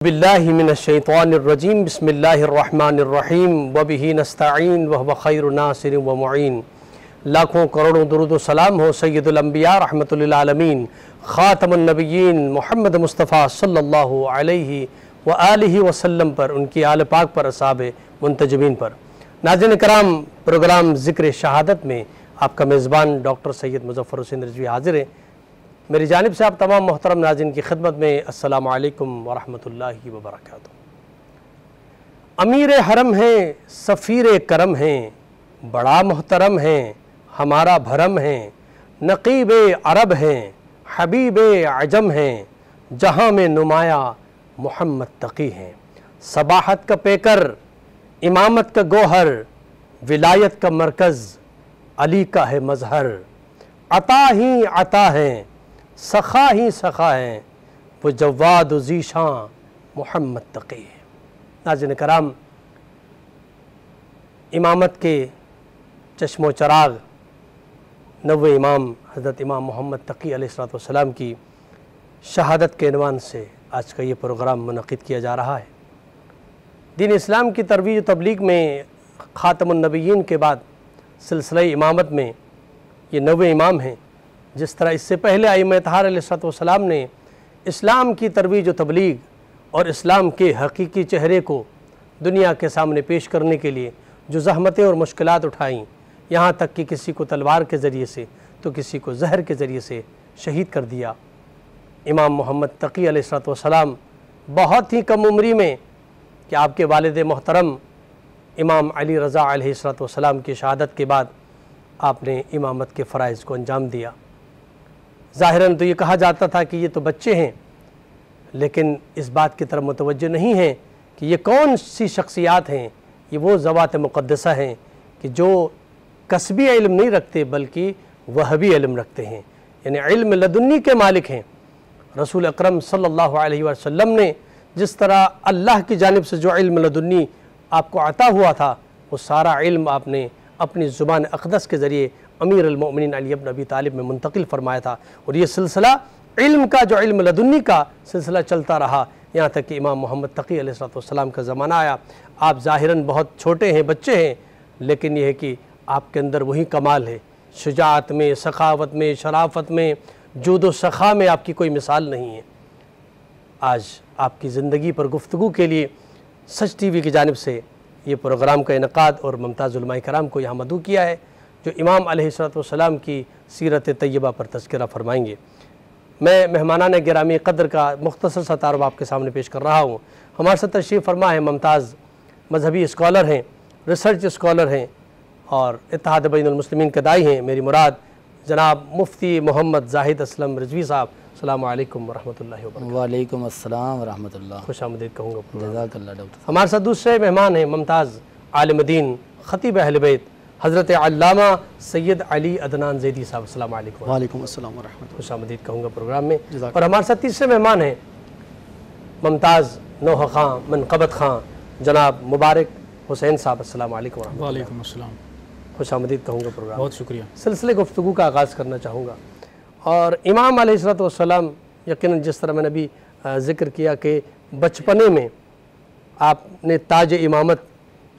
बिल्लाहि मिनश्शैतानिर्रजीम बिस्मिल्लाहिर्रहमानिर्रहीम वबिही नस्तईन वहुव खैरुन नासिरिन व मुईन। लाखों करोड़ों दुरूद व सलाम हो सय्यदुल अंबिया रहमतुल लिल आलमीन खातमुन नबिय्यीन मोहम्मद मुस्तफ़ा सल्लल्लाहु अलैहि व आलिहि वसल्लम पर, उनकी आल पाक पर, असहाबे मुंतजबीन पर। नाज़रीन कराम, प्रोग्राम ज़िक्र शहादत में आपका मेज़बान डॉक्टर सैयद मुज़फ़्फ़र हुसैन रिज़वी हाज़िर है। मेरी जानिब से आप तमाम मोहतरम नाज़रीन की खिदमत में अस्सलामु अलैकुम व रहमतुल्लाहि व बरकातुहू। अमीर हरम हैं, सफ़ीर करम हैं, बड़ा मोहतरम हैं, हमारा भरम हैं, नक़ीब अरब हैं, हबीब अजम हैं, जहाँ में नुमाया मोहम्मद तक़ी हैं। सबाहत का पेकर, इमामत का गोहर, विलायत का मरकज़, अली का है मज़हर। अता ही अता हैं, सखा ही सखा हैं, वो जवाद ज़ीशां मोहम्मद तक़ी है। नाज़रीन कराम, इमामत के चश्मो चराग नवे इमाम हज़रत इमाम मोहम्मद तक़ी अलैहिस्सलातु वस्सलाम की शहादत के इन्वान से आज का ये प्रोग्राम मुनक़िद किया जा रहा है। दीन इस्लाम की तरवीज तबलीग में ख़ातमुन नबिय्यीन के बाद सिलसिला इमामत में ये नवे इमाम हैं। जिस तरह इससे पहले आइम्मा तहार अलैहिस्सलातु वस्सलाम ने इस्लाम की तरवीज व तबलीग और इस्लाम के हकीकी चेहरे को दुनिया के सामने पेश करने के लिए जो ज़हमतें और मुश्किलात उठाईं, यहाँ तक कि किसी को तलवार के ज़रिए से तो किसी को जहर के ज़रिए से शहीद कर दिया। इमाम मोहम्मद तक़ी अलैहिस्सलातु वस्सलाम बहुत ही कम उम्री में कि आपके वालिद मोहतरम इमाम अली रज़ा अलैहिस्सलातु वस्सलाम की शहादत के बाद आपने इमामत के फ़राइज़ को अंजाम दिया। ज़ाहिरन तो ये कहा जाता था कि ये तो बच्चे हैं, लेकिन इस बात की तरफ मुतवज्जो नहीं है कि ये कौन सी शख्सियात हैं। ये वो ज़वात मुक़द्दसा हैं कि जो कसबी इल्म नहीं रखते बल्कि वहबी इल्म रखते हैं, यानी इल्म लदुन्नी के मालिक हैं। रसूल अकरम सल्लल्लाहु अलैहि वसल्लम ने जिस तरह अल्लाह की जानिब से जो इल्म लदुन्नी आपको अता हुआ था, वो सारा इल्म आपने अपनी ज़ुबान अक़दस के ज़रिए अमीर अल-मोमिनीन अली इब्न अबी तालिब में मुंतकिल फ़रमाया था। और ये सिलसिला इल्म का, जो इल्म लदुन्नी का सिलसिला चलता रहा, यहाँ तक कि इमाम मोहम्मद तक़ी अलैहिस्सलातु वस्सलाम का ज़माना आया। आप ज़ाहिरन बहुत छोटे हैं, बच्चे हैं, लेकिन यह है कि आपके अंदर वही कमाल है। शुजाअत में, सखावत में, शराफ़त में, जूद व सखा में आपकी कोई मिसाल नहीं है। आज आपकी ज़िंदगी पर गुफ्तगू के लिए सच टीवी की जानिब से ये प्रोग्राम का इनक़ाद और मुमताज़ उलमाए कराम को यहाँ मदऊ किया है, जो इमाम अलैहिस्सलातु वस्सलाम की सीरत तय्यबा पर तज़किरा फरमाएंगे। मैं मेहमानान गिरामी क़द्र का मुख्तसर सा तारुफ आपके सामने पेश कर रहा हूँ। हमारे साथ तशरीफ़ फरमा है मुमताज़ मजहबी स्कॉलर हैं, रिसर्च स्कॉलर हैं और इत्तेहाद बैनुल मुस्लिमीन के दाई हैं। मेरी मुराद जनाब मुफ्ती मोहम्मद ज़ाहिद अस्लम रिज़वी साहब। अस्सलामु अलैकुम व रहमतुल्लाहि व बरकातहू। वालेकुम अस्सलाम व रहमतुल्लाह। खुशामदीद कहूँगा। जज़ाकल्लाह डॉक्टर। हमारे साथ दूसरे मेहमान हैं मुमताज़ आलिम दीन ख़तीब अहल बैत हज़रत अल्लामा सैयद अली अदनान ज़ैदी साहब। अस्सलामु अलैकुम। वालेकुम अस्सलाम व रहमतुल्लाह। खुशामदीद कहूँगा प्रोग्राम में। और हमारे साथ तीसरे मेहमान हैं मुमताज़ नौह खां मनक़बत खां जनाब मुबारक हुसैन साहब। अस्सलामु अलैकुम। वालेकुम अस्सलाम। खुशामदीद कहूँगा प्रोग्राम। बहुत शुक्रिया। सिलसिले गुफ्तगू का आगाज़ करना चाहूँगा। और इमाम अलैहिस्सलातु वस्सलाम, यकीनन जिस तरह मैंने अभी ज़िक्र किया कि बचपने में आपने ताज इमामत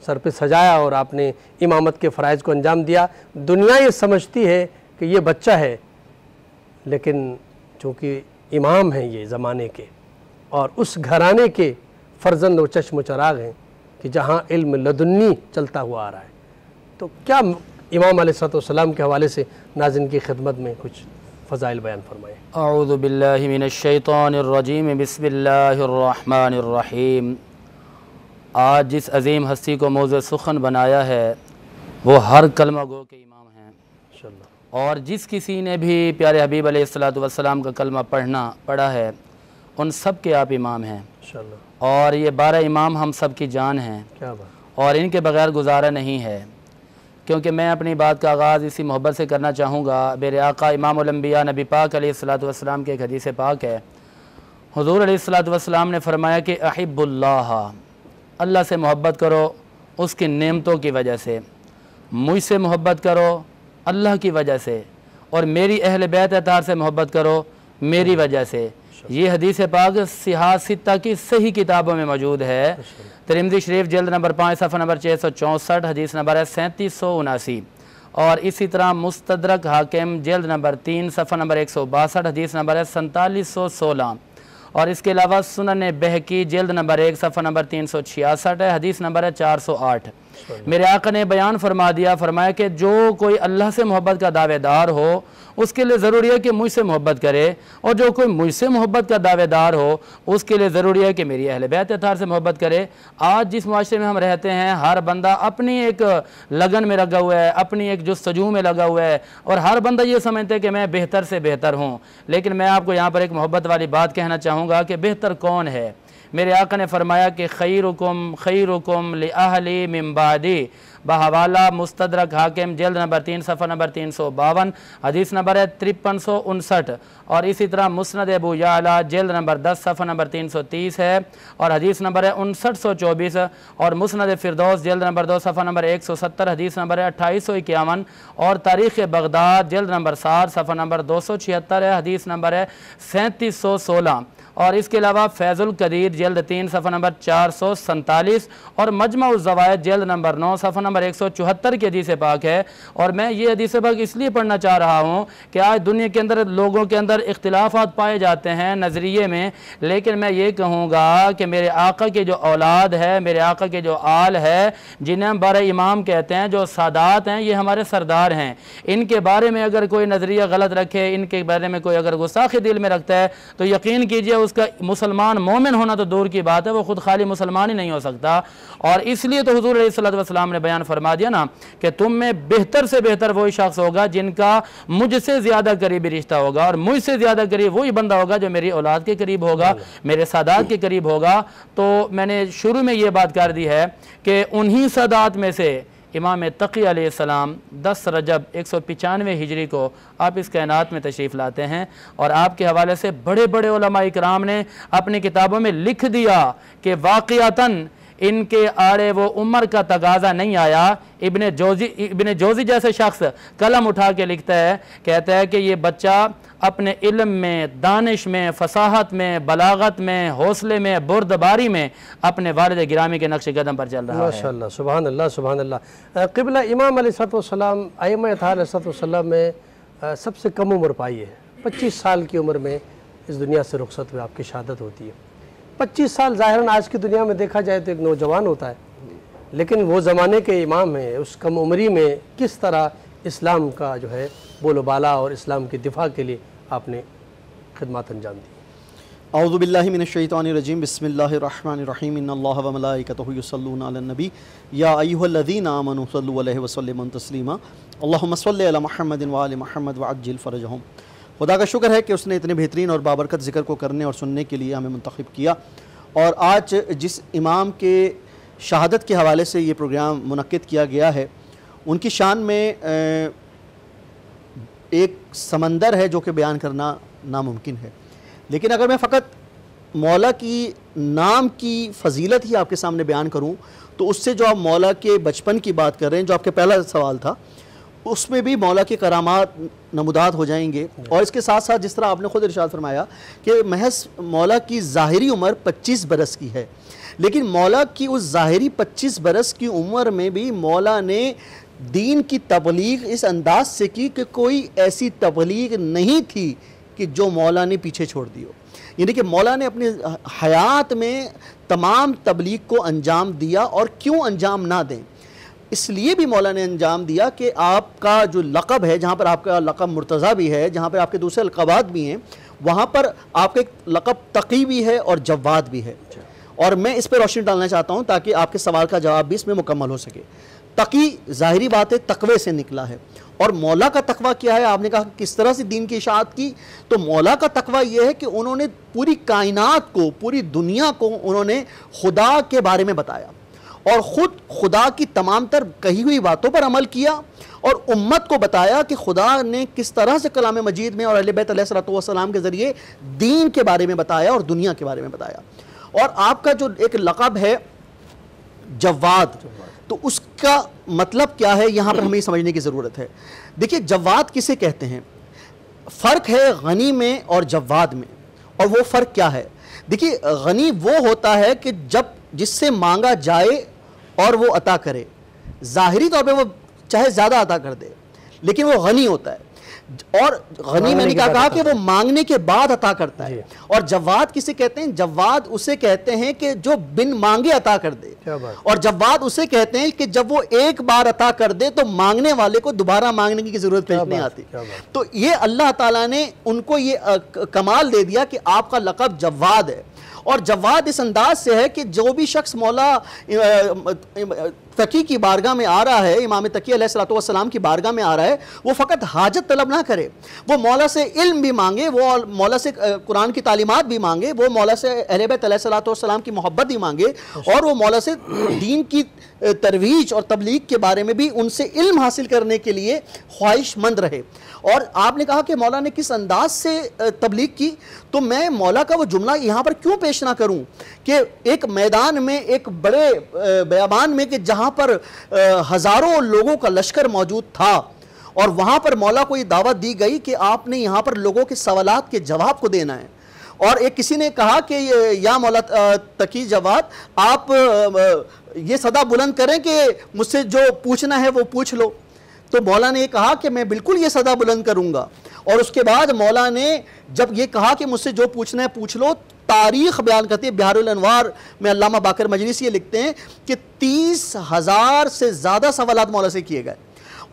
सर पे सजाया और आपने इमामत के फ़राइज़ को अंजाम दिया। दुनिया ये समझती है कि ये बच्चा है, लेकिन चूँकि इमाम हैं ये ज़माने के और उस घराने के फ़र्जंद व चश्म चराग हैं कि जहाँ इल्म लदुन्नी चलता हुआ आ रहा है, तो क्या इमाम अलैहिस्सलातु वस्सलाम के हवाले से नाज़रीन की खिदमत में कुछ फ़ज़ाइल बयान फरमाएँ। अऊज़ु बिल्लाहि मिनश्शैतानिर्रजीम बिस्मिल्लाहिर्रहमानिर्रहीम। आज जिस अज़ीम हस्ती को मौज़ू सुख़न बनाया है वो हर कलमा गो के इमाम हैं इंशाअल्लाह। और जिस किसी ने भी प्यारे हबीब अलैहिस्सलातु वस्सलाम का कलमा पढ़ा है, उन सब के आप इमाम हैं इंशाअल्लाह। और ये 12 इमाम हम सब की जान हैं। क्या बात। और इनके बग़ैर गुजारा नहीं है। क्योंकि मैं अपनी बात का आगाज़ इसी मोहब्बत से करना चाहूँगा। मेरे आका इमामुल अंबिया नबी पाक अलैहिस्सलातु वस्सलाम के एक हदीस पाक है, हुज़ूर अलैहिस्सलातु वस्सलाम ने फरमाया कि अहिब्बुल्लाह, अल्लाह से मोहब्बत करो उसकी नेमतों की वजह से, मुझसे मोहब्बत करो अल्लाह की वजह से, और मेरी अहल बैत अतार से मोहब्बत करो मेरी वजह से। ये हदीस पाक सिहासिता की सही किताबों में मौजूद है। तिरमिज़ी शरीफ जल्द नंबर 5 सफ़ा नंबर 664, हदीस नंबर है 3779। और इसी तरह मुस्तदरक हाकिम जल्द नंबर 3 सफ़ा नंबर 162, हदीस नंबर है 4716। और इसके अलावा सुनन बहकी जल्द नंबर 1 सफ़ा नंबर 366 है, हदीस नंबर है 408। मेरे आका ने बयान फरमाया कि जो कोई अल्लाह से मोहब्बत का दावेदार हो उसके लिए ज़रूरी है कि मुझसे मोहब्बत करे, और जो कोई मुझसे मोहब्बत का दावेदार हो उसके लिए ज़रूरी है कि मेरी अहले बैत अतार से मोहब्बत करे। आज जिस माशरे में हम रहते हैं, हर बंदा अपनी एक लगन में लगा हुआ है, अपनी एक जुस्तजू में लगा हुआ है, और हर बंदा ये समझते हैं कि मैं बेहतर से बेहतर हूँ। लेकिन मैं आपको यहाँ पर एक मोहब्बत वाली बात कहना चाहूँगा कि बेहतर कौन है। मेरे आका ने फरमाया कि खैरुकुम लिअहली मिन बादी, बहवाला मुस्तदरक हाकिम जल्द नंबर 3 सफ़ा नंबर 352, हदीस नंबर है 5359। और इसी तरह मुस्नद अबू याला जल्द नंबर 10 सफ़ा नंबर 330 है, और हदीस नंबर है 5924। और मुस्नद फिरदौस जल्द नंबर 2 सफ़ा नंबर 170, हदीस नंबर है 2851। और तारीख़ बगदाद जल्द नंबर 7 सफ़ा नंबर 276 है, हदीस नंबर है 3716। और इसके अलावा फैज़ुल कदीर जल्द 3 सफ़ा नंबर 447 और मजमा-उज़ ज़वाइद जल्द नंबर 9 सफ़ा नंबर 174 की हदीस पाक है। और मैं ये हदीस पाक इसलिए पढ़ना चाह रहा हूँ कि आज दुनिया के अंदर लोगों के अंदर इख्तिलाफ़ात पाए जाते हैं नज़रिए में, लेकिन मैं ये कहूँगा कि मेरे आका की जो औलाद है, मेरे आका के जो आल है, जिन्हें हम बारह इमाम कहते हैं, जो सादात हैं, ये हमारे सरदार हैं। इनके बारे में अगर कोई नज़रिया गलत रखे, इनके बारे में कोई अगर गुस्साखी दिल में रखता है, तो यकीन कीजिए उसका मुसलमान मोमिन होना तो दूर की बात है, वो खुद खाली मुसलमान ही नहीं हो सकता। और इसलिए तो हुजूर अलैहिस्सलातु वस्सलाम ने बयान फरमा दिया ना कि तुम में बेहतर से बेहतर वही शख्स होगा जिनका मुझसे ज़्यादा करीबी रिश्ता होगा, और मुझसे ज़्यादा करीब वही बंदा होगा जो मेरी औलाद के करीब होगा, मेरे सादात के करीब होगा। तो मैंने शुरू में ये बात कर दी है कि उन्हीं सादात में से इमाम तकी अलैहिस्सलाम 10 रजब 195 हिजरी को आप इस कायनात में तशरीफ़ लाते हैं, और आपके हवाले से बड़े बड़े उलमा इकराम ने अपनी किताबों में लिख दिया कि वाक़ियतन इनके आड़े वो उम्र का तगाज़ा नहीं आया। इब्ने जोज़ी जैसे शख्स कलम उठा के लिखता है, कहता है कि ये बच्चा अपने इल्म में, दानिश में, फसाहत में, बलागत में, हौसले में, बुर्दबारी में अपने वालिद गिरामी के नक्श कदम पर चल रहा है। माशाअल्लाह, सुभान अल्लाह, सुभान अल्लाह। क़िबला इमाम अलैहिस्सलाम अइम्मा अलैहिस्सलाम में सबसे कम उम्र पाई है। 25 साल की उम्र में इस दुनिया से रुखसत हुए, आपकी शहादत होती है। 25 साल ज़ाहिरन आज की दुनिया में देखा जाए तो एक नौजवान होता है, लेकिन वो ज़माने के इमाम हैं। उस कम उम्री में किस तरह इस्लाम का जो है बोलबाला और इस्लाम के दिफा के लिए आपने खिदमत अंजाम दी। औज़ु बिल्लाहि मिनश्शैतानिर्रजीम, बिस्मिल्लाहिर्रहमानिर्रहीम, इन्नल्लाह व मलाइकतहु युसल्लूना अलन नबी या अय्युहल्लज़ीना आमनू सल्लु अलैहि व सल्लिमू तस्लीमा, अल्लाहुम्मा सल्लि अला मुहम्मदिन व आलि मुहम्मद व अज्जिल फ़रजहुम। खुदा का शुक्र है कि उसने इतने बेहतरीन और बाबरकत ज़िक्र को करने और सुनने के लिए हमें मुंतखब किया। और आज जिस इमाम के शहादत के हवाले से ये प्रोग्राम मुनक्किद किया गया है, उनकी शान में एक समंदर है जो कि बयान करना नामुमकिन है। लेकिन अगर मैं फ़कत मौला की नाम की फ़जीलत ही आपके सामने बयान करूं, तो उससे जो आप मौला के बचपन की बात कर रहे हैं, जो आपके पहला सवाल था, उसमें भी मौला के करामात नमूदात हो जाएंगे। और इसके साथ साथ जिस तरह आपने ख़ुद इरशाद फरमाया कि महज मौला की ज़ाहिरी उम्र 25 बरस की है, लेकिन मौला की उस ज़ाहिरी 25 बरस की उम्र में भी मौला ने दीन की तबलीग इस अंदाज से की कि कोई ऐसी तबलीग नहीं थी कि जो मौला ने पीछे छोड़ दी हो। यानी कि मौला ने अपनी हयात में तमाम तबलीग को अंजाम दिया, और क्यों अंजाम ना दें, इसलिए भी मौला ने अंजाम दिया कि आपका जो लक़ब है, जहाँ पर आपका लक़ब मुर्तज़ा भी है, जहाँ पर आपके दूसरे लक़बात भी हैं, वहाँ पर आपका एक लक़ब तक़ी भी है और जव्वाद भी है। और मैं इस पर रोशनी डालना चाहता हूँ ताकि आपके सवाल का जवाब भी इसमें मुकम्मल हो सके। तकी ज़ाहिरी बात है तकवे से निकला है, और मौला का तकवा क्या है? आपने कहा किस तरह से दीन की इशाअत की, तो मौला का तकवा यह है कि उन्होंने पूरी कायनात को, पूरी दुनिया को उन्होंने खुदा के बारे में बताया, और ख़ुद खुदा की तमाम तर कही हुई बातों पर अमल किया, और उम्मत को बताया कि खुदा ने किस तरह से कलाम मजीद में और अहले बैत अलैहिस्सलातु वस्सलाम के ज़रिए दीन के बारे में बताया और दुनिया के बारे में बताया। और आपका जो एक लक़ब है जव्वाद, तो उसका मतलब क्या है, यहाँ पर हमें समझने की ज़रूरत है। देखिए, जव्वाद किसे कहते हैं? फ़र्क है गनी में और जव्वाद में। और वो फ़र्क क्या है? देखिए, गनी वो होता है कि जब जिससे मांगा जाए और वो अता करे। ज़ाहिरी तौर पे वो चाहे ज़्यादा अता कर दे, लेकिन वो गनी होता है। और गनी मैंने क्या कहा कि वो मांगने के बाद अता करता है। और जवाद किसे कहते हैं? जवाद उसे कहते हैं कि जो बिन मांगे अता कर दे। और जवाद उसे कहते हैं कि जब वो एक बार अता कर दे तो मांगने वाले को दोबारा मांगने की जरूरत पेश नहीं आती। तो ये अल्लाह ताला ने उनको ये कमाल दे दिया कि आपका लक़ब जवाद है। और जवाद इस अंदाज से है कि जो भी शख्स मौला तकी की बारगाह में आ रहा है, इमाम तकी अलैहिस्सलाम की बारगाह में आ रहा है, वो फ़कत हाजत तलब ना करे, वो मौला से इल्म भी मांगे, वो मौला से कुरान की तालीमात भी मांगे, वो मौला से अहले बैत अलैहिस्सलाम की मोहब्बत भी मांगे, और वो मौला से दीन की तरवीज और तबलीग के बारे में भी उनसे इल्म हासिल करने के लिए ख्वाहिशमंद रहे। और आपने कहा कि मौला ने किस अंदाज से तबलीग की, तो मैं मौला का वो जुमला यहाँ पर क्यों पेश ना करूँ कि एक मैदान में, एक बड़े बयाबान में, कि जहाँ पर हज़ारों लोगों का लश्कर मौजूद था, और वहाँ पर मौला को ये दावत दी गई कि आपने यहाँ पर लोगों के सवालात के जवाब को देना है। और एक किसी ने कहा कि या मौला तकी जवाद, आप ये सदा बुलंद करें कि मुझसे जो पूछना है वो पूछ लो। तो मौला ने कहा कि मैं बिल्कुल ये सदा बुलंद करूँगा। और उसके बाद मौला ने जब ये कहा कि मुझसे जो पूछना है पूछ लो, तारीख़ बयान करती है, बिहारुल अनवार में अल्लामा बाकर मजलिसी ये लिखते हैं कि 30,000 से ज़्यादा सवालात मौला से किए गए,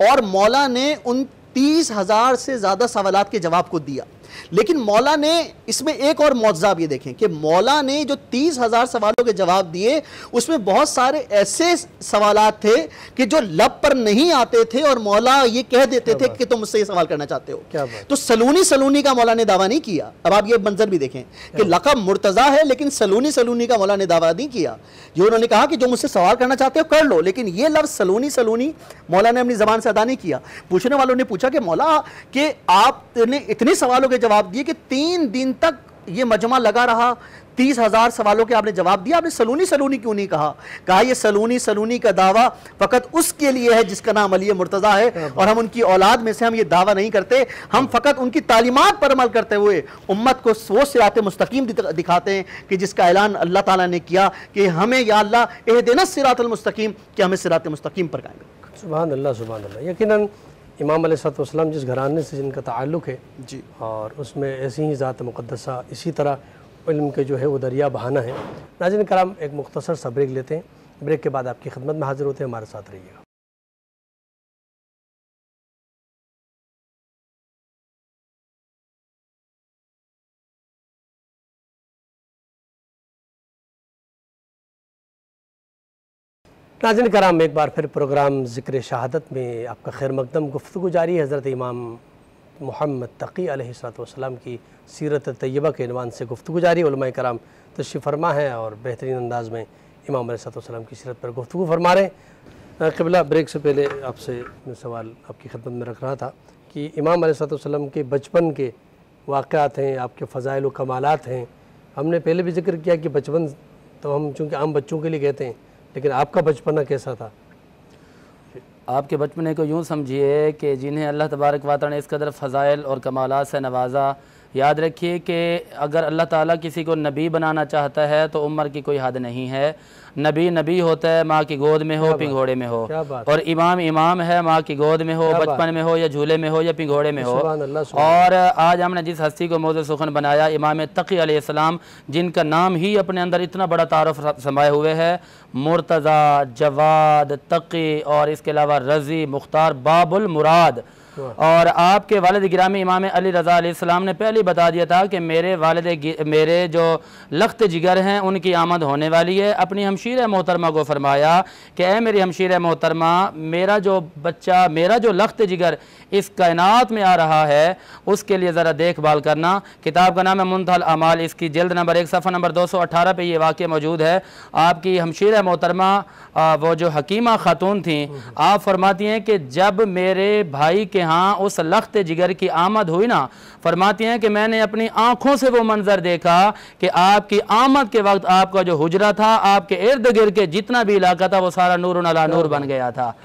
और मौला ने उन 30,000 से ज़्यादा सवालात के जवाब को दिया। लेकिन मौला ने इसमें एक और मौजज़ा भी देखें कि मौला ने जो 30,000 सवालों के जवाब दिए, उसमें बहुत सारे ऐसे सवालात थे कि जो लब पर नहीं आते थे, और मौला ये कह देते थे कि तुम मुझसे ये सवाल करना चाहते हो। तो सलूनी का मौला ने दावा नहीं किया। अब आप ये मंजर भी देखें कि लक़ब मुर्तज़ा है, लेकिन सलूनी का मौला ने दावा नहीं किया। ये उन्होंने कहा कि जो मुझसे सवाल करना चाहते हो कर लो, लेकिन ये लफ्ज़ सलूनी मौला ने अपनी ज़बान से अदा नहीं किया। पूछने वालों ने पूछा कि मौला कि आपने इतने सवालों के जवाब दिए कि 3 दिन तक ये मजमा लगा रहा, 30,000 सवालों के आपने जवाब दिया, आपने सलूनी क्यों नहीं कहा? कहा ये सलूनी का दावा फ़कत उसके लिए है जिसका नाम अली मुर्तज़ा है, और हम उनकी औलाद में से हम ये दावा नहीं करते। हम फ़कत उनकी तालीमात पर अमल करते हुए उम्मत को वो सिरात मुस्तकीम दिखाते हैं कि जिसका ऐलान अल्लाह ताला ने किया कि हमें या अल्लाह एहदिना सिरातल मुस्तकीम, कि हमें सिरात मुस्तकीम पर कायम रख। सुभान अल्लाह। यकीनन इमाम अलैहिस्सलाम जिस घराने से जिनका ताल्लुक़ है जी, और उसमें ऐसी ही ज़ात मुक़द्दसा, इसी तरह इल्म के जो है वो दरिया बहाना है। नाज़रीन कराम, एक मुख्तसर सा ब्रेक लेते हैं। ब्रेक के बाद आपकी खिदमत में हाज़िर होते हैं, हमारे साथ रहिएगा। नाज़रीन कराम, एक बार फिर प्रोग्राम ज़िक्र शहादत में आपका खैर मकदम। गुफ्तगू जारी है हज़रत इमाम मोहम्मद तकी अलैहिस्सलाम की सीरत तय्यबा के इनवान से गुफ्तगू जारी। उलमाए कराम तशरीफ़ फरमा है और बेहतरीन अंदाज़ में इमाम अलैहिस्सलाम की सीरत पर गुफ्तगू फरमा रहे हैं। क़िबला, ब्रेक से पहले आपसे मैं सवाल आपकी खिदमत में रख रहा था कि इमाम अलैहिस्सलाम के बचपन के वाक़यात हैं, आपके फ़ज़ाइल व कमालात हैं। हमने पहले भी जिक्र किया कि बचपन तो हम चूँकि आम बच्चों के लिए कहते हैं, लेकिन आपका बचपना कैसा था? आपके बचपने को यूँ समझिए कि जिन्हें अल्लाह तबारक व तआला ने इस कदर फ़ज़ाइल और कमालात से नवाजा। याद रखिए कि अगर अल्लाह ताला किसी को नबी बनाना चाहता है तो उम्र की कोई हद नहीं है। नबी होता है, माँ की गोद में हो, पिंघोड़े में हो, और इमाम है, माँ की गोद में हो, बचपन में हो, या झूले में हो, या पिंघोड़े में हो। और आज हमने जिस हस्ती को मौजूद सुखन बनाया, इमाम तकी अलैहिस्सलाम, जिनका नाम ही अपने अंदर इतना बड़ा तारुफ समाये हुए है, मुर्तज़ा, जवाद, तकी, और इसके अलावा रज़ी, मुख्तार, बाबुल मुराद। और आपके वालिद गिरामी इमाम अली रज़ा अलैहिस्सलाम ने पहले बता दिया था कि मेरे जो लख्त जिगर हैं उनकी आमद होने वाली है। अपनी हमशीर मोहतरमा को फरमाया कि ऐ मेरी हमशीर मोहतरमा, मेरा जो बच्चा, मेरा जो लख्त जिगर इस कायनात में आ रहा है उसके लिए ज़रा देखभाल करना। किताब का नाम है मुंतहल अमाल, इसकी जल्द नंबर 1 सफ़ा नंबर 218 पे ये वाक़या मौजूद है। आपकी हमशीर मोहतरमा वो जो हकीमा खातून थी, आप फरमाती हैं कि जब मेरे भाई के यहाँ उस लख्त जिगर की आमद हुई ना, फरमाती हैं कि मैंने अपनी आँखों से वो मंजर देखा कि आपकी आमद के वक्त आपका जो हुजरा था, आपके इर्द गिर्द के जितना भी इलाका था, वो सारा नूर अला नूर बन गया था।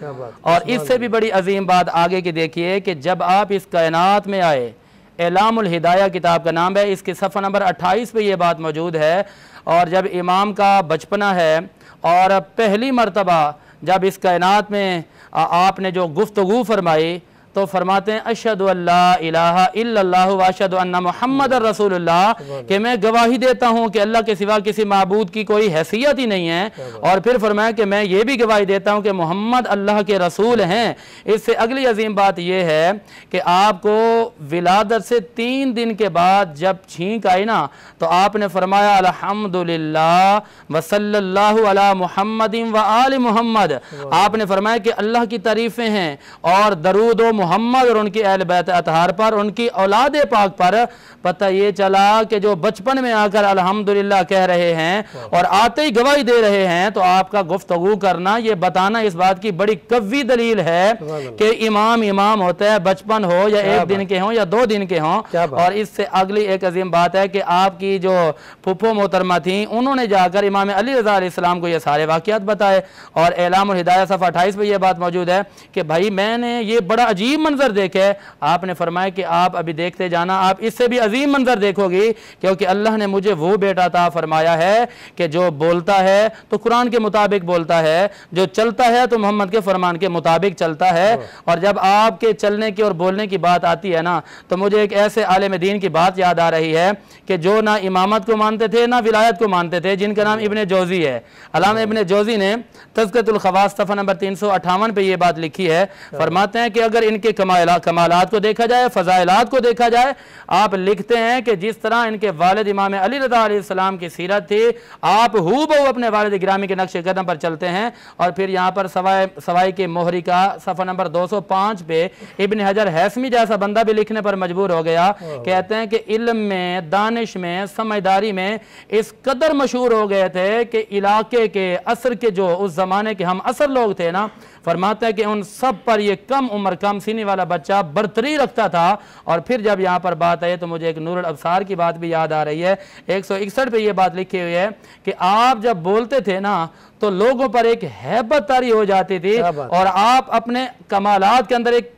और इससे भी बड़ी अजीम बात आगे की देखिए कि जब आप इस कायनात में आए, एलामुल हिदाया किताब का नाम है। इसके सफ़ा नंबर 28 पे ये बात मौजूद है। और जब इमाम का बचपना है और पहली मरतबा जब इस कायनात में आपने जो गुफ्तगू फरमाई तो फरमाते हैं अशहदु अल्ला इलाहा इल्लल्लाह व अशहदु अन्ना मुहम्मदर रसूलुल्लाह, कि मैं गवाही देता हूँ कि अल्लाह के सिवा किसी माबूद की कोई हैसियत ही नहीं है। और फिर फरमाया कि मैं ये भी गवाही देता हूँ कि मोहम्मद अल्लाह के रसूल हैं। इससे अगली अजीम बात यह है कि आपको विलादत से 3 दिन के बाद जब छींक आई ना तो आपने फरमाया अल्हम्दुलिल्लाह व सल्लल्लाहु अला मुहम्मदिन व आलि मुहम्मद। आपने फरमाया कि अल्लाह की तारीफ़ें हैं और दरूद व मोहम्मद और उनकी अहल बैत अतहार पर, उनकी औलाद पाक पर। पता ये चला कि जो बचपन में आकर अल्हम्दुलिल्लाह कह रहे हैं और आते ही गवाही दे रहे हैं, तो आपका गुफ्तगू करना, ये बताना इस बात की बड़ी कवी दलील है कि इमाम इमाम होता है, बचपन हो या 1 दिन के हों या 2 दिन के हों। और इससे अगली एक अजीम बात है कि आपकी जो फुफो मोहतरमा थी उन्होंने जाकर इमाम अली रज़ा अलैहिस्सलाम को ये सारे वाक़ियात बताए। और एलामुल हिदाया सफ़ा 28 पे ये बात मौजूद है कि भाई मैंने ये बड़ा अजीब मंजर देखे। आपने फरमाया कि आप अभी देखते जाना, आप इससे भी अजीम मंजर देखोगी, क्योंकि अल्लाह ने मुझे वो बेटा अता फरमाया है कि जो बोलता है तो कुरान के मुताबिक बोलता है, जो चलता है तो मोहम्मद के फरमान के मुताबिक चलता है। और जब आपके चलने की और बोलने की बात आती है ना तो मुझे एक ऐसे आलिम दीन की बात याद आ रही है कि जो ना इमामत को मानते थे ना विलायत को मानते थे, जिनका नाम इब्ने जौजी है। अल्लामा इब्ने जौजी ने तज़किरतुल ख़वास सफ़ा नंबर 358 पे ये बात लिखी है। फरमाते हैं कि अगर इनके कमालात को देखा जाए, फ़ज़ाइलात को देखा जाए, आप लिखते हैं कि जिस तरह इनके वालिद इमाम अली रज़ा अलैहिस्सलाम की सीरत थी, आप हूबहू अपने वालिद गिरामी के नक्शे कदम पर चलते हैं। और फिर यहाँ पर सवाई के मोहरी का सफ़ा नंबर 205 पे इब्न हजर हैसमी जैसा बंदा भी लिखने पर मजबूर हो गया। कहते हैं कि इल्म में, दानिश में, समझदारी में इस कदर मशहूर हो गए थे कि इलाके के असर के जो उस ज़माने के हम असर लोग थे ना, फरमाते हैं कि उन सब पर ये कम उम्र कम सीनी वाला बच्चा बरतरी रखता था। और फिर जब यहाँ पर बात आई तो मुझे एक नूरुल अब्सार की बात भी याद आ रही है। 161 पे ये बात लिखी हुई है कि आप जब बोलते थे ना तो लोगों पर एक हैबत तारी हो जाती थी और आप अपने कमालात के अंदर एक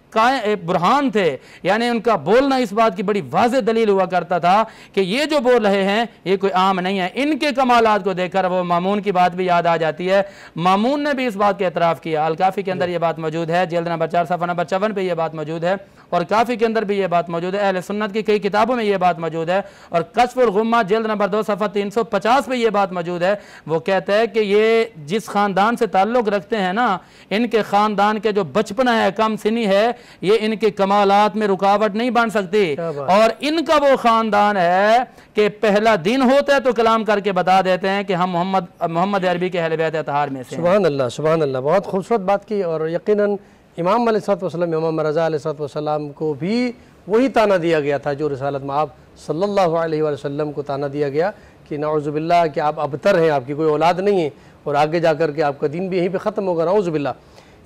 बुरहान थे, यानी उनका बोलना इस बात की बड़ी वाज़ेह दलील हुआ करता था कि ये जो बोल रहे हैं ये कोई आम नहीं है। इनके कमालात को देखकर वो मामून की बात भी याद आ जाती है। मामून ने भी इस बात के एतराफ़ किया। अल काफ़ी के अंदर ये बात मौजूद है, जिल्द नंबर 4 सफ़ा नंबर 54 पे ये बात मौजूद है। और काफ़ी के अंदर भी ये बात मौजूद है। अहले सुन्नत की कई किताबों में ये बात मौजूद है। और कश्फुल गुम्मा जिल्द नंबर 2 सफ़ा 350 पे ये बात मौजूद है। वो कहते हैं कि ये जिस ख़ानदान से ताल्लुक़ रखते हैं ना, इनके ख़ानदान के जो बचपना है, कम सिनी है, ये इनके कमालात में रुकावट नहीं बन सकती। और इनका वो ख़ानदान है कि पहला दिन होता है तो कलाम करके बता देते हैं कि हम मोहम्मद अरबी के अहले बैत अतहार में से। सुभान अल्लाह, सुभान अल्लाह, बहुत खूबसूरत बात की। और यकीनन इमाम अलैहिस्सलाम, इमाम रज़ा अलैहिस्सलाम को भी वही ताना दिया गया था जो रिसालत में आप सल्लल्लाहु अलैहि वसल्लम को ताना दिया गया कि नाउज़ुबिल्लाह कि आप अबतर हैं, आपकी कोई औलाद नहीं है और आगे जाकर के आपका दीन भी यहीं पे ख़त्म होगा, नाउज़ुबिल्लाह।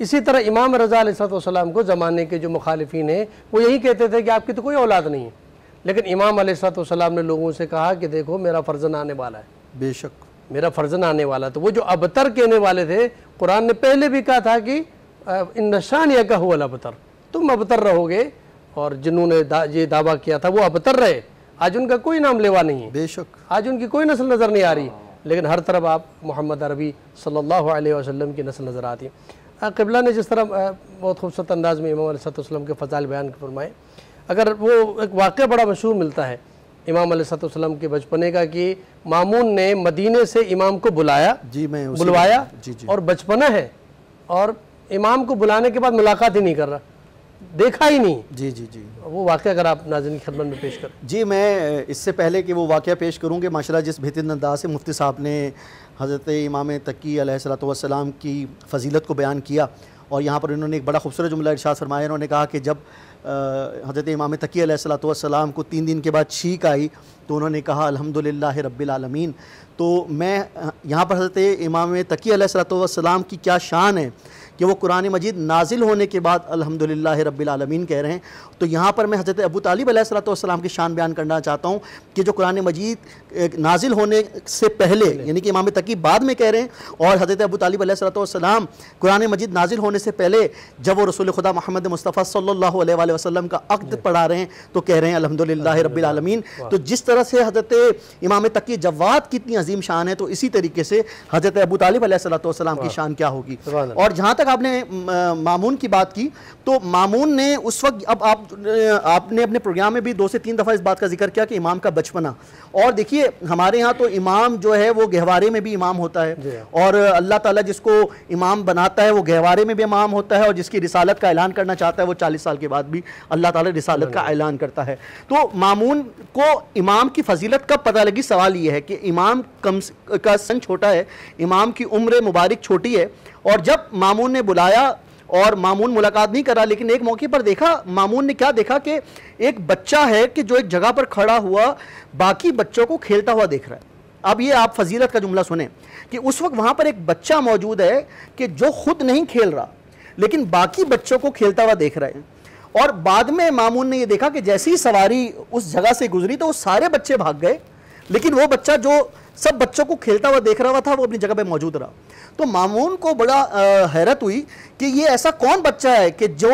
इसी तरह इमाम रज़ा अलैहिस्सलाम को ज़माने के जो मुखालिफिन हैं वो यही कहते थे कि आपकी तो कोई औलाद नहीं है। लेकिन इमाम अलैहिस्सलाम ने लोगों से कहा कि देखो मेरा फ़र्ज़न आने वाला है, बेशक मेरा फ़र्ज़न आने वाला है। तो वो जो अबतर कहने वाले थे, कुरान ने पहले भी कहा था कि इन शानिया का हुआ अबतर, तुम अबतर रहोगे। और जिन्होंने ये दावा किया था वो अबतर रहे। आज उनका कोई नाम लेवा नहीं है, बेशक आज उनकी कोई नस्ल नज़र नहीं आ रही, लेकिन हर तरफ आप मोहम्मद अरबी सल्लल्लाहु अलैहि वसल्लम की नस्ल नज़र आती है। क़िबला ने जिस तरह बहुत खूबसूरत अंदाज़ में इमाम अलैहिस्सलाम के फ़ज़ाइल बयान फरमाए, अगर वो एक वाक़या बड़ा मशहूर मिलता है इमाम अलैहिस्सलाम के बचपने का कि मामून ने मदीने से इमाम को बुलाया, बुलवाया और बचपना है और इमाम को बुलाने के बाद मुलाकात ही नहीं कर रहा, देखा ही नहीं। जी जी जी, वो वाक़या अगर आप नाज़रीन की खिदमत में पेश कर। जी, मैं इससे पहले कि वो वाक़या पेश करूँ कि माशाल्लाह जिस बेहतरीन अंदाज से मुफ्ती साहब ने हज़रत इमाम तकी अलैहिस्सलातु वस्सलाम की फ़जीलत को बयान किया और यहाँ पर उन्होंने एक बड़ा खूबसूरत जुमला इरशाद फरमाया। उन्होंने कहा कि जब हज़रत इमाम तकी अलैहिस्सलातु वस्सलाम को 3 दिन के बाद छींक आई तो उन्होंने कहा अल्हम्दुलिल्लाहि रब्बिल आलमीन। तो मैं यहाँ पर हज़रत इमाम तकी अलैहिस्सलातु वस्सलाम की क्या शान है कि वो कुरान मजीद नाजिल होने के बाद अल्हम्दुलिल्लाह रब्बिल आलमीन कह रहे हैं। तो यहाँ पर मैं हज़रत अबू तालिब अलैहिस्सलाम की शान बयान करना चाहता हूँ कि जो कुरान मजीद नाजिल होने से पहले यानी कि इमाम तकी बाद में कह रहे हैं, और हज़रत अबू तालिब अलैहिस्सलाम कुरान मजीद नाजिल होने से पहले जब वो रसूल खुदा मोहम्मद मुस्तफ़ा सल्लल्लाहु अलैहि वसल्लम का अक़्द पढ़ा रहे हैं तो कह रहे हैं अल्हम्दुलिल्लाह रब्बिल आलमीन। तो जिस तरह से हज़रत इमाम तकी जवाद की इतनी अजीम शान है, तो इसी तरीके से हज़रत अबू तालिब अलैहिस्सलाम की शान क्या होगी। और जहाँ तक आपने मामून की बात की, तो मामून ने उस वक्त, अब आपने अपने प्रोग्राम में भी 2 से 3 दफ़ा इस बात का जिक्र किया कि इमाम का बचपना, और देखिए हमारे यहाँ तो इमाम जो है वो गहवारे में भी इमाम होता है, और अल्लाह ताला जिसको इमाम बनाता है वो गहवारे में भी इमाम होता है, और जिसकी रिसालत का ऐलान करना चाहता है वो 40 साल के बाद भी अल्लाह ताला रिसालत का ऐलान करता है। तो मामून को इमाम की फजीलत कब पता लगी? सवाल ये है कि इमाम का सन छोटा है, इमाम की उम्र मुबारक छोटी है, और जब मामून ने बुलाया और मामून मुलाकात नहीं करा, लेकिन एक मौके पर देखा, मामून ने क्या देखा कि एक बच्चा है कि जो एक जगह पर खड़ा हुआ बाकी बच्चों को खेलता हुआ देख रहा है। अब ये आप फजीलत का जुमला सुने कि उस वक्त वहाँ पर एक बच्चा मौजूद है कि जो खुद नहीं खेल रहा लेकिन बाकी बच्चों को खेलता हुआ देख रहे हैं। और बाद में मामून ने ये देखा कि जैसी सवारी उस जगह से गुजरी तो वो सारे बच्चे भाग गए, लेकिन वो बच्चा जो सब बच्चों को खेलता हुआ देख रहा था वो अपनी जगह पे मौजूद रहा। तो मामून को बड़ा हैरत हुई कि ये ऐसा कौन बच्चा है कि जो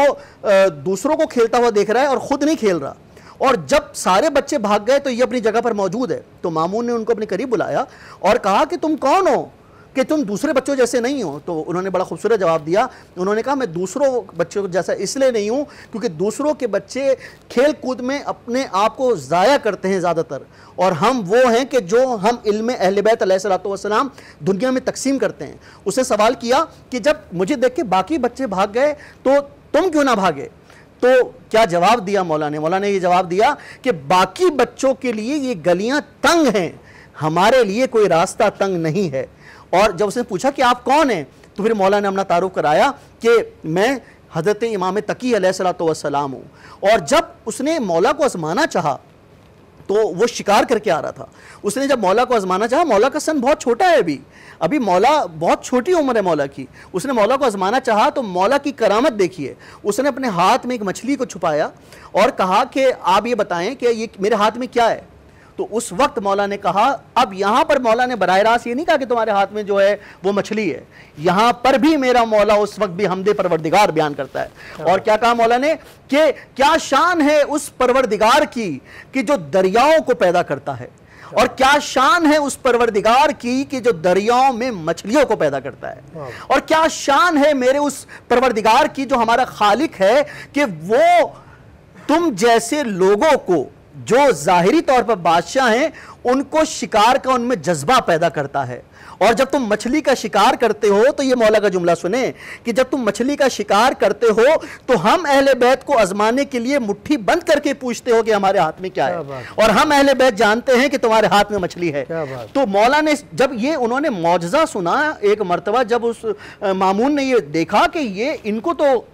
दूसरों को खेलता हुआ देख रहा है और ख़ुद नहीं खेल रहा, और जब सारे बच्चे भाग गए तो ये अपनी जगह पर मौजूद है। तो मामून ने उनको अपने करीब बुलाया और कहा कि तुम कौन हो कि तुम दूसरे बच्चों जैसे नहीं हो। तो उन्होंने बड़ा खूबसूरत जवाब दिया। उन्होंने कहा मैं दूसरों बच्चों जैसा इसलिए नहीं हूँ क्योंकि दूसरों के बच्चे खेल कूद में अपने आप को ज़ाया करते हैं ज़्यादातर, और हम वो हैं कि जो हम इल्म अहले बैत अलैहिस्सलाम दुनिया में तकसीम करते हैं। उसने सवाल किया कि जब मुझे देख के बाकी बच्चे भाग गए तो तुम क्यों ना भागे? तो क्या जवाब दिया मौला ने? मौला ने ये जवाब दिया कि बाकी बच्चों के लिए ये गलियाँ तंग हैं, हमारे लिए कोई रास्ता तंग नहीं है। और जब उसने पूछा कि आप कौन हैं, तो फिर मौला ने अपना तारुफ कराया कि मैं हज़रत इमाम तकी अलैहिस्सलाम हूँ। और जब उसने मौला को आजमाना चाहा तो वो शिकार करके आ रहा था। उसने जब मौला को आजमाना चाहा, मौला का सन बहुत छोटा है, अभी मौला बहुत छोटी उम्र है मौला की। उसने मौला को आजमाना चाहा तो मौला की करामत देखिए, उसने अपने हाथ में एक मछली को छुपाया और कहा कि आप ये बताएं कि ये मेरे हाथ में क्या है। तो उस वक्त मौला ने कहा, अब यहाँ पर मौला ने बराह रास्त ये नहीं कहा कि तुम्हारे हाथ में जो है वो मछली है, यहाँ पर भी मेरा मौला उस वक्त भी हमदे परवरदिगार बयान करता है। और क्या कहा मौला ने कि क्या शान है उस परवरदिगार की कि जो दरियाओं को पैदा करता है, और क्या शान है उस परवरदिगार की कि जो दरियाओं में मछलियों को पैदा करता है, और क्या शान है मेरे उस परवरदिगार की जो हमारा खालिक है कि वो तुम जैसे लोगों को जो जाहिरी तौर पर बादशाह हैं उनको शिकार का उनमें जज्बा पैदा करता है। और जब तुम मछली का शिकार करते हो, तो ये मौला का जुमला सुने कि जब तुम मछली का शिकार करते हो तो हम अहले बैत को आजमाने के लिए मुट्ठी बंद करके पूछते हो कि हमारे हाथ में क्या है, और हम अहले बैत जानते हैं कि तुम्हारे हाथ में मछली है। तो मौला ने जब ये उन्होंने मौजज़ा सुना एक मरतबा, जब उस मामून ने ये देखा कि ये इनको तो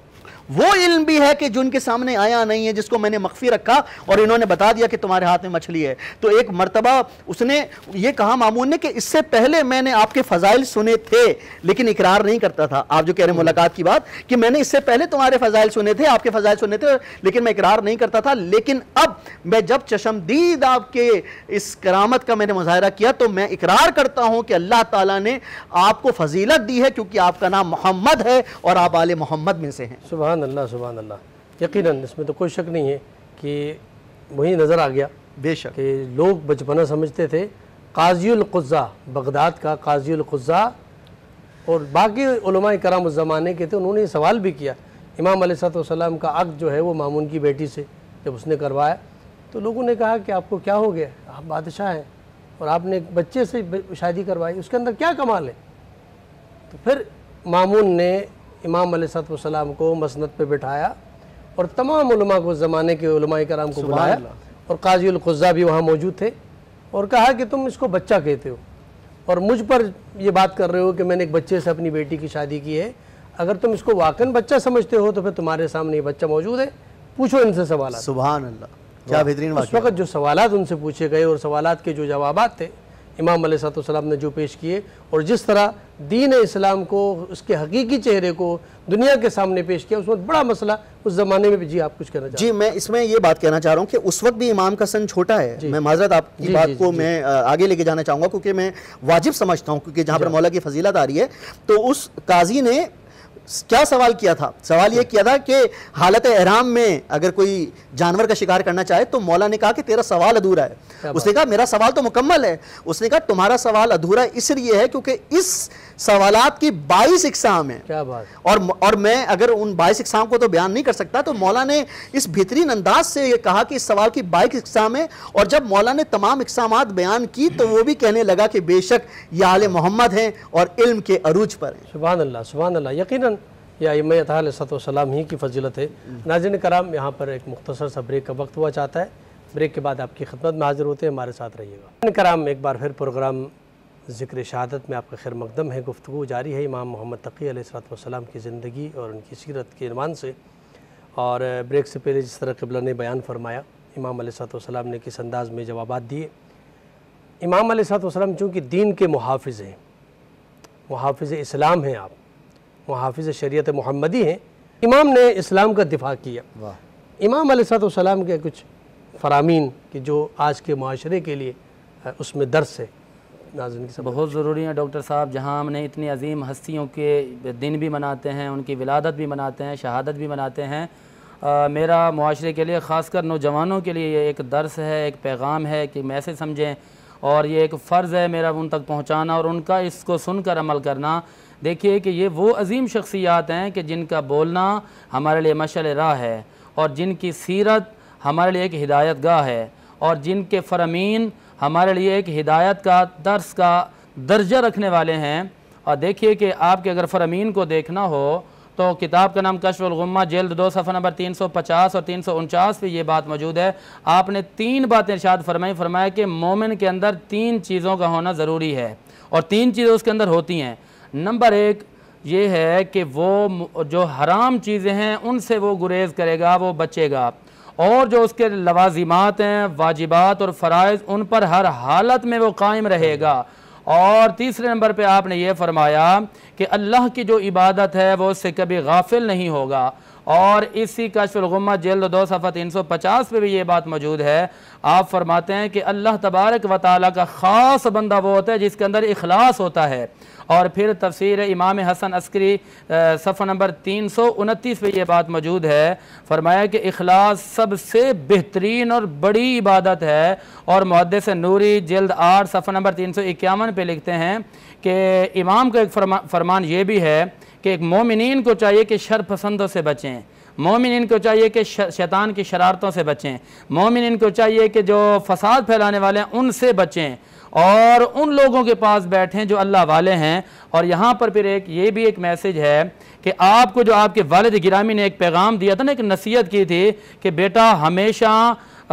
वो इल्म भी है कि जो उनके सामने आया नहीं है, जिसको मैंने मख्फी रखा और इन्होंने बता दिया कि तुम्हारे हाथ में मछली है। तो एक मर्तबा उसने ये कहा मामून ने कि इससे पहले मैंने आपके फ़ज़ाइल सुने थे लेकिन इकरार नहीं करता था। आप जो कह रहे हैं मुलाकात की बात कि मैंने इससे पहले तुम्हारे फ़ज़ाइल सुने थे, आपके फ़ज़ाइल सुने थे, लेकिन मैं इकरार नहीं करता था। लेकिन अब मैं जब चशमदीद आपके इस करामत का मैंने मुज़ाहरा किया तो मैं इकरार करता हूँ कि अल्लाह ताला ने आपको फजीलत दी है क्योंकि आपका नाम मोहम्मद है और आप आले मोहम्मद में से हैं। सुभान अल्लाह, सुभान अल्लाह। यकीनन इसमें तो कोई शक नहीं है कि वही नज़र आ गया बेशक कि लोग बचपना समझते थे काज़ीउल क़ुज़्ज़ा, बगदाद का काज़ीउल क़ुज़्ज़ा और बाकी उलमाए कराम उस ज़माने के थे। उन्होंने सवाल भी किया इमाम अलैहिस्सलाम का अक़्द जो है वो मामून की बेटी से जब उसने करवाया तो लोगों ने कहा कि आपको क्या हो गया, आप बादशाह हैं और आपने एक बच्चे से शादी करवाई, उसके अंदर क्या कमाल है। तो फिर मामून ने इमाम अलैहिस्सलाम को मसनद पे बिठाया और तमाम उलमा को, ज़माने के उलमाए कराम को बुलाया और काज़ीउल क़ुज़्ज़ा भी वहाँ मौजूद थे और कहा कि तुम इसको बच्चा कहते हो और मुझ पर ये बात कर रहे हो कि मैंने एक बच्चे से अपनी बेटी की शादी की है। अगर तुम इसको वाकई बच्चा समझते हो तो फिर तुम्हारे सामने ये बच्चा मौजूद है, पूछो इनसे सवाल। सुभान अल्लाह, क्या बेहतरीन। उस वक्त जो सवालात उनसे पूछे गए और सवालात के जो जवाबात थे, इमाम अलैहिस्सलाम ने जो पेश किए और जिस तरह दीन इस्लाम को, उसके हकीकी चेहरे को दुनिया के सामने पेश किया, उसमें बड़ा मसला उस ज़माने में भी। जी आप कुछ कहना चाहते हैं? जी, मैं इसमें ये बात कहना चाह रहा हूँ कि उस वक्त भी इमाम का सन छोटा है। मैं माजरत आपकी बात को मैं आगे लेके जाना चाहूँगा, क्योंकि मैं वाजिब समझता हूँ, क्योंकि जहाँ पर मौला की फजीलत आ रही है, तो उस काजी ने क्या सवाल किया था? सवाल ये किया था कि हालत एहराम में अगर कोई जानवर का शिकार करना चाहे, तो मौला ने कहा कि तेरा सवाल अधूरा है। उसने कहा मेरा सवाल तो मुकम्मल है। उसने कहा तुम्हारा सवाल अधूरा इसलिए है क्योंकि इस सवालात की 22 इकसाम है। क्या बात। और मैं अगर उन 22 इकसाम को तो बयान नहीं कर सकता, तो मौला ने इस बेहतरीन अंदाज से ये कहा कि इस सवाल की 22 इकसाम है। और जब मौला ने तमाम इकसामात बयान की, तो वो भी कहने लगा कि बेशक ये आले मोहम्मद हैं और इल्म के अरूज पर हैं। सुभान अल्लाह, सुभान अल्लाह। यकीनन यह अइम्मा अता अलैहिस्सलाम ही की फजीलत है। नाज़रीन कराम, यहाँ पर एक मुख्तसर सा ब्रेक का वक्त हुआ चाहता है। ब्रेक के बाद आपकी खिदमत में हाजिर होते हैं, हमारे साथ रहिएगा। कराम, एक बार फिर प्रोग्राम ज़िक्र शहादत में आपका खैर मकदम है। गुफ्तगू जारी है इमाम मोहम्मद तकी अलैहिस्सलाम की ज़िंदगी और उनकी सीरत के इरमान से। और ब्रेक से पहले जिस तरह क़िबला ने बयान फरमाया, इमाम अलैहिस्सलाम ने किस अंदाज़ में जवाबात दिए। इमाम अलैहिस्सलाम चूँकि दीन के मुहाफ़िज़ हैं, मुहाफ़िज़ इस्लाम हैं, आप मुहाफ़िज़ शरीयत मुहम्मदी हैं, इमाम ने इस्लाम का दिफा किया। इमाम अलैहिस्सलाम के कुछ फ़रामीन कि जो आज के माशरे के लिए उसमें दर्स है, नाज़रीन की सब बहुत ज़रूरी है डॉक्टर साहब। जहाँ हमने इतनी अजीम हस्तियों के दिन भी मनाते हैं, उनकी विलादत भी मनाते हैं, शहादत भी मनाते हैं, मेरा मुआशरे के लिए, ख़ासकर नौजवानों के लिए ये एक दर्स है, एक पैगाम है कि मैसेज समझें, और ये एक फ़र्ज़ है मेरा उन तक पहुँचाना और उनका इसको सुनकर अमल करना। देखिए कि ये वो अजीम शख्सियात हैं कि जिनका बोलना हमारे लिए मशअल राह है, और जिनकी सीरत हमारे लिए एक हिदायत गाह है, और जिनके फ़रमीन हमारे लिए एक हिदायत का, दर्स का दर्जा रखने वाले हैं। और देखिए कि आपके अगर फ़रमीन को देखना हो तो किताब का नाम कश्फुल गुम्मा, जिल्द 2 सफ़ा नंबर 350 और 349 पे ये बात मौजूद है। आपने 3 बातें इरशाद फरमाया कि मोमिन के अंदर 3 चीज़ों का होना ज़रूरी है, और 3 चीज़ें उसके अंदर होती हैं। नंबर 1 ये है कि वो जो हराम चीज़ें हैं उनसे वो गुरेज़ करेगा, वो बचेगा, और जो उसके लवाजिमात हैं, वाजिबात और फ़राइज़, उन पर हर हालत में वो कायम रहेगा। और तीसरे नंबर पे आपने ये फरमाया कि अल्लाह की जो इबादत है वो उससे कभी गाफिल नहीं होगा। और इसी कश्फुल गुम्मा जिल्द 2 सफ़ा 350 पे भी ये बात मौजूद है। आप फरमाते हैं कि अल्लाह तबारक व तआला का ख़ास बंदा वो होता है जिसके अंदर इखलास होता है। और फिर तफसीर इमाम हसन अस्करी सफ़ा नंबर 329 पे ये बात मौजूद है। फरमाया कि इखलास सबसे बेहतरीन और बड़ी इबादत है। और मुहद्दिस नूरी जिल्द 8 सफ़ा नंबर 351 पे लिखते हैं कि इमाम का एक फरमान ये भी है कि एक मोमिनीन को चाहिए कि शर पसंदों से बचें, मोमिनीन को चाहिए कि शैतान की शरारतों से बचें, मोमिनीन को चाहिए कि जो फसाद फैलाने वाले हैं उनसे बचें, और उन लोगों के पास बैठें जो अल्लाह वाले हैं। और यहाँ पर फिर एक ये भी एक मैसेज है कि आपको जो आपके वालिद गिरामी ने एक पैगाम दिया था ना, एक नसीहत की थी कि बेटा हमेशा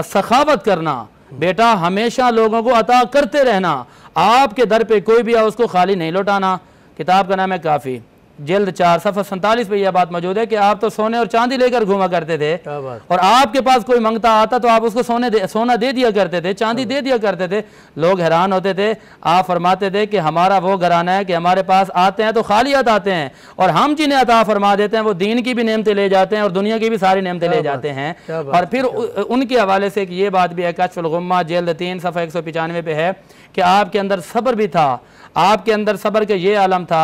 सखावत करना, बेटा हमेशा लोगों को अता करते रहना, आपके दर पे कोई भी आ उसको खाली नहीं लौटाना। किताब का नाम है काफ़ी, जिल्द 4 सफ़ा 47 पे यह बात मौजूद है कि आप तो सोने और चांदी लेकर घूमा करते थे, और आपके पास कोई मंगता आता तो आप उसको सोना दे दिया करते थे, चांदी दे दिया करते थे। लोग हैरान होते थे। आप फरमाते थे कि हमारा वो घराना है कि हमारे पास आते हैं तो खालियत आते हैं, और हम जिन्हें अता फरमा देते हैं वो दीन की भी नेमतें ले जाते हैं और दुनिया की भी सारी नेमतें ले जाते हैं। और फिर उनके हवाले से ये बात भी है, कश्फुल गुम्मा जिल्द 3 सफ़ा 195 पे है कि आपके अंदर सब्र भी था, आपके अंदर सब्र का ये आलम था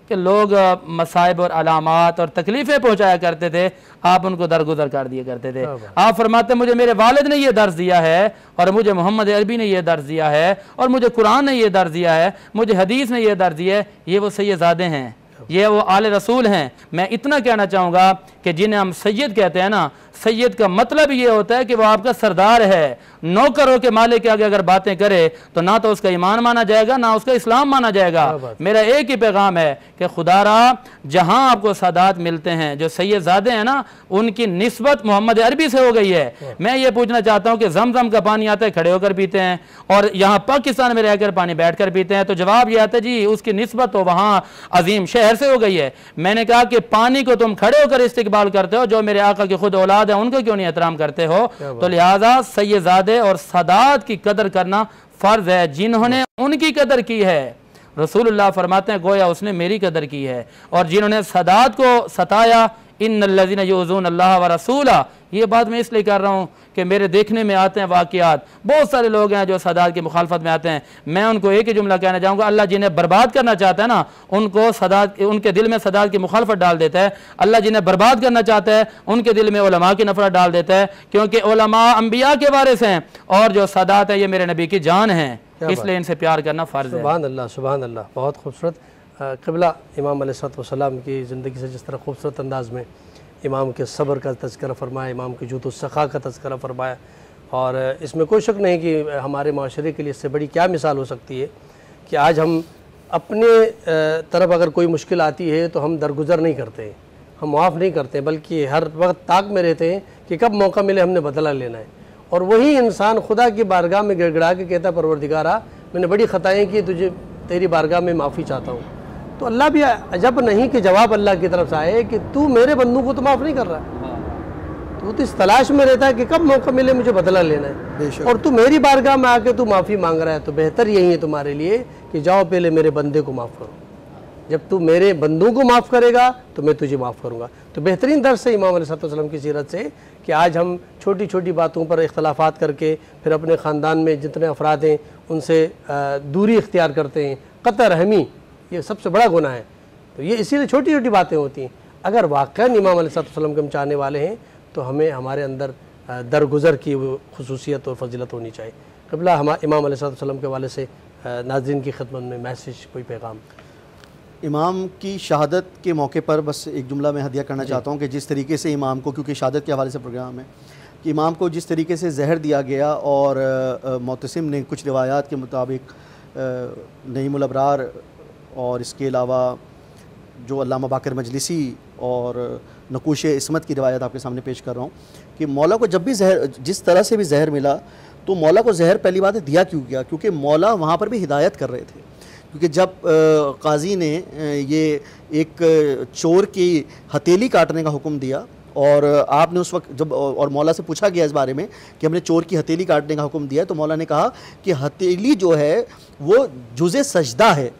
कि लोग मसाइब और अलामात और तकलीफ़ें पहुंचाया करते थे, आप उनको दरगुजर कर दिया करते थे। आप फरमाते मुझे मेरे वालिद ने ये दर्ज दिया है, और मुझे मोहम्मद अरबी ने ये दर्ज दिया है, और मुझे कुरान ने ये दर्ज दिया है, मुझे हदीस ने ये दर्ज दिया है। ये वो सैयदादे हैं, ये वो आले रसूल हैं। मैं इतना कहना चाहूँगा कि जिन्हें हम सैयद कहते हैं ना, सैयद का मतलब ये होता है कि वो आपका सरदार है। नौकरों के मालिक के आगे अगर बातें करे तो ना तो उसका ईमान माना जाएगा, ना उसका इस्लाम माना जाएगा। मेरा एक ही पैगाम है कि खुदारा जहां आपको सादात मिलते हैं, जो सैयदजादे हैं ना, उनकी निस्बत मोहम्मद अरबी से हो गई है। मैं ये पूछना चाहता हूँ कि जमजम का पानी आता है खड़े होकर पीते हैं, और यहाँ पाकिस्तान में रहकर पानी बैठ कर पीते हैं, तो जवाब ये आता है जी उसकी निस्बत तो वहाँ अजीम शहर से हो गई है। मैंने कहा कि पानी को तुम खड़े होकर इस्तिकबाल करते हो, जो मेरे आका की खुद औलाद है उनको क्यों नहीं एहतराम करते हो? तो लिहाजा सैयदजादे और सादात की कदर करना फ़र्ज़ है। जिन्होंने उनकी कदर की है, रसूलुल्लाह फरमाते हैं गोया उसने मेरी कदर की है। और जिन्होंने सदात को सताया, इन्नल्लज़ीना युज़ून अल्लाह व रसूला, ये बात मैं इसलिए कर रहा हूँ कि मेरे देखने में आते हैं वाक़यात, बहुत सारे लोग हैं जो सदात की मुखालफत में आते हैं। मैं उनको एक ही जुमला कहना चाहूँगा, अल्लाह जिन्हें बर्बाद करना चाहता है ना, उनको सदात, उनके दिल में सदात की मुखालफत डाल देता है। अल्लाह जिन्हें बर्बाद करना चाहता है उनके दिल में उलमा की नफरत डाल देता है, क्योंकि उलमा अंबिया के वारिस हैं और जो सदात है ये मेरे नबी की जान है, इसलिए इनसे प्यार करना फ़र्ज़ है। सुभान अल्लाह, सुभान अल्लाह। बहुत खूबसूरत। क़िबला इमाम अलैहिस्सलाम की ज़िंदगी से जिस तरह खूबसूरत अंदाज में इमाम के सब्र का तज़किरा फ़रमाया, इमाम के जूद सख़ा का तज़किरा फ़रमाया, और इसमें कोई शक नहीं कि हमारे माशरे के लिए इससे बड़ी क्या मिसाल हो सकती है कि आज हम अपने तरफ अगर कोई मुश्किल आती है तो हम दरगुजर नहीं करते, हम माफ़ नहीं करते, बल्कि हर वक्त ताक में रहते हैं कि कब मौका मिले हमने बदला लेना है। और वही इंसान खुदा की बारगाह में गिड़गिड़ा के कहता, परवरदिगारा मैंने बड़ी ख़ताएँ की, तुझे तेरी बारगाह में माफ़ी चाहता हूँ। तो अल्लाह भी अजब नहीं कि जवाब अल्लाह की तरफ से आए कि तू मेरे बंदों को तो माफ़ नहीं कर रहा, तो इस तलाश में रहता है कि कब मौका मिले मुझे बदला लेना है, और तू मेरी बारगाह में आके तू माफ़ी मांग रहा है। तो बेहतर यही है तुम्हारे लिए कि जाओ पहले मेरे बंदे को माफ़ करो, जब तू मेरे बंदों को माफ़ करेगा तो मैं तुझे माफ़ करूँगा। तो बेहतरीन दर्स है इमाम अलैहिस्सलाम की सीरत से कि आज हम छोटी छोटी बातों पर इख्तलाफात करके फिर अपने ख़ानदान में जितने अफराद हैं उनसे दूरी इख्तियार करते हैं। क़त्अ रहमी ये सबसे बड़ा गुनाह है। तो ये इसीलिए छोटी छोटी बातें होती हैं। अगर वाक़ई इमाम अलैहिस्सलाम के हम चाहने वाले हैं तो हमें हमारे अंदर दरगुज़र की वो खुसूसियत और फजीलत होनी चाहिए। क़िबला हम इमाम अलैहिस्सलाम के वाले से नाज़रीन की खिदमत में मैसेज, कोई पैगाम। इमाम की शहादत के मौके पर बस एक जुमला मैं हदिया करना चाहता हूँ कि जिस तरीके से इमाम को, क्योंकि शहादत के हवाले से प्रोग्राम है, कि इमाम को जिस तरीके से जहर दिया गया और मोतसिम ने कुछ रिवायात के मुताबिक नईमुल अबरार और इसके अलावा जो अल्लामा बाकर मजलिसी और नकूश इस्मत की रिवायत आपके सामने पेश कर रहा हूँ कि मौला को जब भी जहर, जिस तरह से भी जहर मिला, तो मौला को जहर पहली बात है दिया क्यों गया, क्योंकि मौला वहाँ पर भी हिदायत कर रहे थे। क्योंकि जब काजी ने ये एक चोर की हथेली काटने का हुक्म दिया और आपने उस वक्त जब और मौला से पूछा गया इस बारे में कि हमने चोर की हथेली काटने का हुक्म दिया, तो मौला ने कहा कि हथेली जो है वो जुज़े सजदा है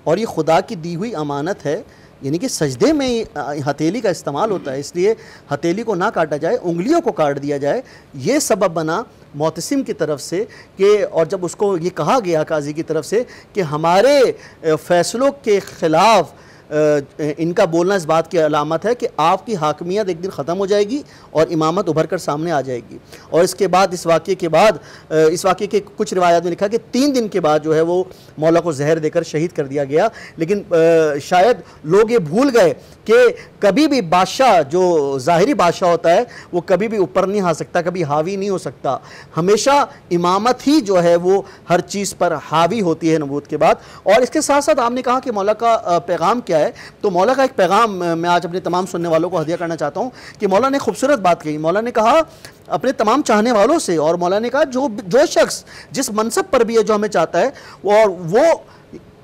और ये खुदा की दी हुई अमानत है, यानी कि सजदे में हथेली का इस्तेमाल होता है, इसलिए हथेली को ना काटा जाए, उंगलियों को काट दिया जाए। ये सबब बना मोतसिम की तरफ से कि, और जब उसको ये कहा गया काजी की तरफ से कि हमारे फ़ैसलों के ख़िलाफ़ इनका बोलना इस बात की अलामत है कि आपकी हाकमियत एक दिन ख़त्म हो जाएगी और इमामत उभर कर सामने आ जाएगी। और इसके बाद इस वाक़े के बाद, इस वाक़े के कुछ रिवायात में लिखा कि 3 दिन के बाद जो है वो मौला को जहर देकर शहीद कर दिया गया। लेकिन शायद लोग ये भूल गए कि कभी भी बादशाह, जो ज़ाहिरी बादशाह होता है, वो कभी भी ऊपर नहीं आ सकता, कभी हावी नहीं हो सकता। हमेशा इमामत ही जो है वो हर चीज़ पर हावी होती है नबूवत के बाद। और इसके साथ साथ आपने कहा कि मौला का पैगाम क्या है, तो मौला का एक पैगाम मैं आज अपने तमाम सुनने वालों को हदिया करना चाहता हूँ कि मौला ने खूबसूरत बात कही। मौला ने कहा अपने तमाम चाहने वालों से, और मौला ने कहा जो शख्स जिस मनसब पर भी है जो हमें चाहता है, और वो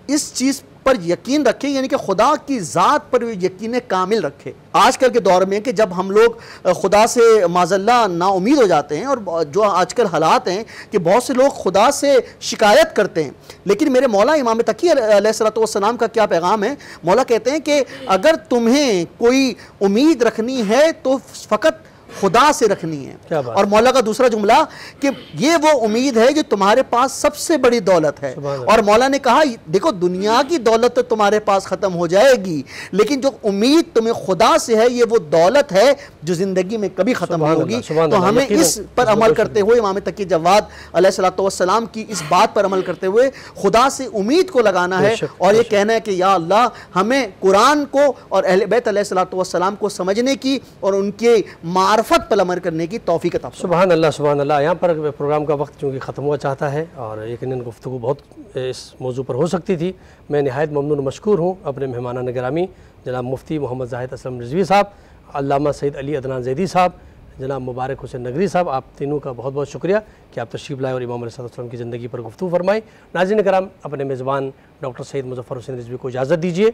इस चीज़ पर यकीन रखे, यानी कि खुदा की ज़ात पर यकीन कामिल रखे। आजकल के दौर में कि जब हम लोग खुदा से माज़ल्ला नाउमीद हो जाते हैं, और जो आजकल हालात हैं कि बहुत से लोग खुदा से शिकायत करते हैं, लेकिन मेरे मौला इमाम तकी अलैहिस्सलाम का क्या पैगाम है। मौला कहते हैं कि अगर तुम्हें कोई उम्मीद रखनी है तो फ़कत खुदा से रखनी है। और मौला का दूसरा जुमला कि ये वो उम्मीद है जो तुम्हारे पास सबसे बड़ी दौलत है। और मौला ने कहा देखो दुनिया की दौलत तो तुम्हारे पास ख़त्म हो जाएगी, लेकिन जो उम्मीद तुम्हें खुदा से है ये वो दौलत है जो ज़िंदगी में कभी ख़त्म नहीं होगी। तो हमें इस पर अमल करते हुए, इमाम तकी जवाद अलैहिस्सलाम की इस बात पर अमल करते हुए खुदा से उम्मीद को लगाना है और ये कहना है कि या अल्लाह हमें कुरान को और अहले बैत अलैहिस्सलाम को समझने की और उनके मार्फत पर अमल करने की तौफीक अता फरमाए। सुभान अल्लाह, सुभान अल्लाह। यहाँ पर प्रोग्राम का वक्त चूँकि ख़त्म हुआ चाहता है और यकीनन गुफ्तगू बहुत इस मौजू पर हो सकती थी। मैं निहायत ममनून मशकूर हूँ अपने मेहमान गिरामी जनाब मुफ्ती मोहम्मद जाहिद असलम रिजवी साहब, अल्लामा सैयद अली अदनान जैदी साहब, जनाब मुबारक हुसैन नगरी साहब, आप तीनों का बहुत बहुत शुक्रिया कि आप तशरीफ़ लाए और इमाम अलैहिस्सलाम की ज़िंदगी पर गुफ्तगू फरमाई। नाज़रीन कराम, अपने मेज़बान डॉक्टर सैयद मुज़फ़्फ़र हुसैन रिजवी को इजाज़त दीजिए